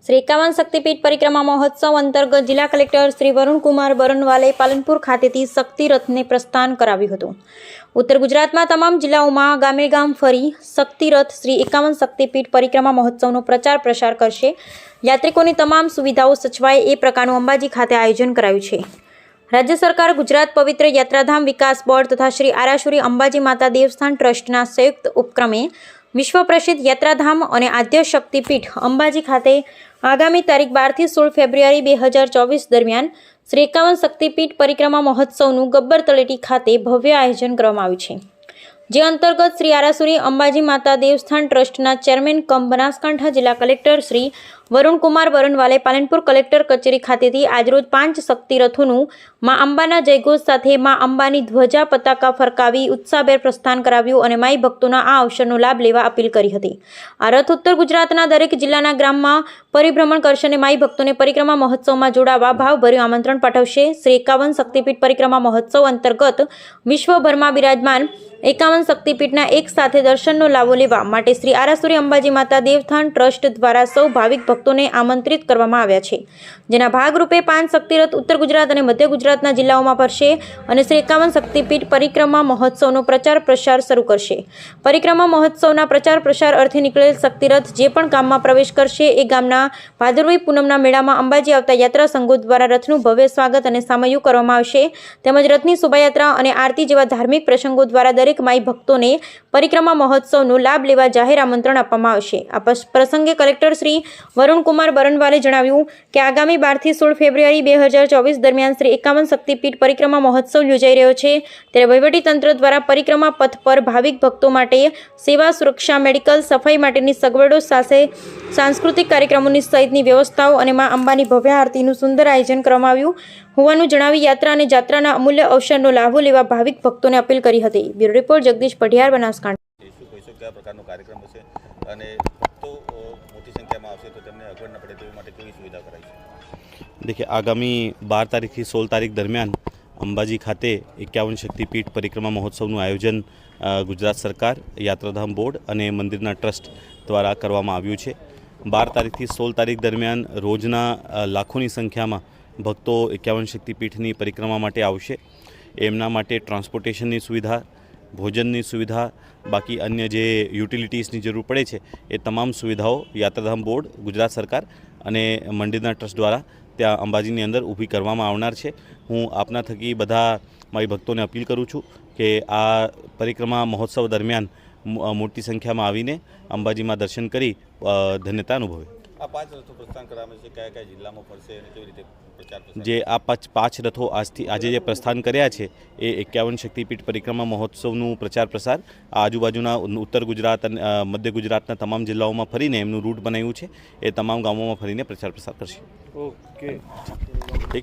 श्री 51 शक्तिपीठ परिक्रमा महोत्सव अंतर्गत जिला कलेक्टर श्री वरुणकुमार बरनवाले पालनपुर खातेથી શક્તિ રથને પ્રસ્થાન કરાવ્યું હતું। ઉત્તર ગુજરાતમાં તમામ જિલ્લાઓમાં ગામે ગામ ફરી શક્તિ રથ શ્રી 51 શક્તિપીઠ પરિક્રમા મહોત્સવનો પ્રચાર પ્રસાર કરશે। યાત્રિકોની તમામ સુવિધાઓ સચવાય એ પ્રકારનું અંબાજી ખાતે આયોજન કરાયું છે। राज्य सरकार गुजरात पवित्र यात्राधाम विकास बोर्ड तथा श्री आरासुरी अंबाजी माता देवस्थान ट्रस्टना संयुक्त उपक्रमे विश्व प्रसिद्ध यात्राधाम और आद्य शक्तिपीठ अंबाजी खाते आगामी तारीख 12 થી 16 फेब्रुआरी 2024 दरमियान श्री 51 शक्तिपीठ परिक्रमा महोत्सवનું गब्बर तळेटी खाते भव्य आयोजन કરવામાં આવ્યું છે। જે અંતર્ગત શ્રી આરાસુરી અંબાજી માતા દેવસ્થાન ટ્રસ્ટના ચેરમેન કમ બનાસકાંઠા જિલ્લા કલેક્ટર શ્રી વરુણકુમાર બરનવાલે પાલનપુર કલેક્ટર કચેરી ખાતેથી આજરોજ 5 શક્તિ રથોનું મા અંબાના જયઘોષ સાથે મા અંબાની ધ્વજા પતાકા ફરકાવી ઉત્સાહભેર પ્રસ્થાન કરાવ્યું અને માઈ ભક્તોના આ અવસરનો લાભ લેવા અપીલ કરી હતી। આ રથ ઉત્તર ગુજરાતના દરેક જિલ્લાના ગ્રામમાં પરિભ્રમણ કરશે અને માઈ ભક્તોને પરિક્રમા મહોત્સવમાં જોડાવા ભાવભર્યું આમંત્રણ પાઠવશે। શ્રી 51 શક્તિપીઠ પરિક્રમા મહોત્સવ અંતર્ગત વિશ્વભરમાં બિરાજમાન 51 શક્તિપીઠના એક સાથે દર્શનનો લાભો લેવા માટે શ્રી આરાસુરી અંબાજી માતા દેવસ્થાન ટ્રસ્ટ દ્વારા સૌ ભાવિક ભક્તોને આમંત્રિત કરવામાં આવ્યા છે। જેના ભાગરૂપે 5 શક્તિરથ ઉત્તર ગુજરાત અને મધ્ય ગુજરાતના જિલ્લાઓમાં ફરશે અને શ્રી 51 શક્તિપીઠ પરિક્રમા મહોત્સવનો પ્રચાર પ્રસાર શરૂ કરશે। પરિક્રમા મહોત્સવના પ્રચાર પ્રસાર અર્થે નીકળેલ શક્તિરથ જે પણ ગામમાં પ્રવેશ કરશે એ ગામના ભાદરવી પૂનમના મેળામાં અંબાજી આવતા યાત્રા સંઘો દ્વારા રથનું ભવ્ય સ્વાગત અને સામયું કરવામાં આવશે। તેમજ રથની શોભાયાત્રા અને આરતી જેવા ધાર્મિક પ્રસંગો દ્વારા દરેક માઈ ભક્તોને પરિક્રમા મહોત્સવનો લાભ લેવા જાહેર આમંત્રણ આપવામાં આવશે। આ પ્રસંગે કલેક્ટર શ્રી વરુણકુમાર બરનવાલે જણાવ્યું કે આગામી 12 થી 16 ફેબ્રુઆરી 2024 દરમિયાન શ્રી 51 શક્તિપીઠ પરિક્રમા મહોત્સવ યોજાઈ રહ્યો છે। ત્યારે વહીવટીતંત્ર દ્વારા પરિક્રમા પથ પર ભાવિક ભક્તો માટે સેવા, સુરક્ષા, મેડિકલ, સફાઈ માટેની સગવડો સાથે સાંસ્કૃતિક કાર્યક્રમોની સહિતની વ્યવસ્થાઓ અને મા અંબાની ભવ્ય આરતીનું સુંદર આયોજન કરવામાં આવ્યું હોવાનું જણાવી યાત્રા અને જાત્રાના અમૂલ્ય અવસરનો લાભો લેવા ભાવિક ભક્તોને અપીલ કરી હતી। Bureau report Jagdish Padhiyar, Banaskantha. પ્રકારનો કાર્યક્રમ હશે અને ભક્તો મોટી સંખ્યામાં આવશે તો તેમને અગવડ ન પડે તેવી માટે કેવી સુવિધા કરાઈ છે? देखिए, आगामी 12 તારીખથી 16 તારીખ દરમિયાન અંબાજી ખાતે 51 શક્તિપીઠ પરિક્રમા મહોત્સવનું આયોજન ગુજરાત સરકાર, યાત્રાધામ બોર્ડ અને મંદિરના ટ્રસ્ટ દ્વારા કરવામાં આવ્યું છે। 12 તારીખથી 16 તારીખ દરમિયાન રોજના લાખોની સંખ્યામાં ભક્તો 51 શક્તિપીઠની પરિક્રમા માટે આવશે। એમના માટે ટ્રાન્સપોર્ટેશનની સુવિધા, ભોજનની સુવિધા, બાકી અન્ય જે યુટિલિટીઝની જરૂર પડે છે એ તમામ સુવિધાઓ યાત્રાધામ બોર્ડ, ગુજરાત સરકાર અને મંદિરના ટ્રસ્ટ દ્વારા ત્યાં અંબાજીની અંદર ઊભી કરવામાં આવનાર છે। હું આપના થકી બધા મારી ભક્તોને અપીલ કરું છું કે આ પરિક્રમા મહોત્સવ દરમિયાન મોટી સંખ્યામાં આવીને અંબાજીમાં દર્શન કરી ધન્યતા અનુભવે। આ 5 રથો પ્રસ્થાન કરવામાં છે, કયા કયા જિલ્લામાં ફરશે અને કેવી રીતે પ્રચાર પ્રસાર? જે આ 5 રથો આજે જે પ્રસ્થાન કર્યા છે એ 51 શક્તિપીઠ પરિક્રમા મહોત્સવનું પ્રચાર પ્રસાર આજુબાજુના ઉત્તર ગુજરાત અને મધ્ય ગુજરાતના તમામ જિલ્લાઓમાં ફરીને એમનું રૂટ બનાવ્યું છે, એ તમામ ગામોમાં ફરીને પ્રચાર પ્રસાર કરશે। ઓકે।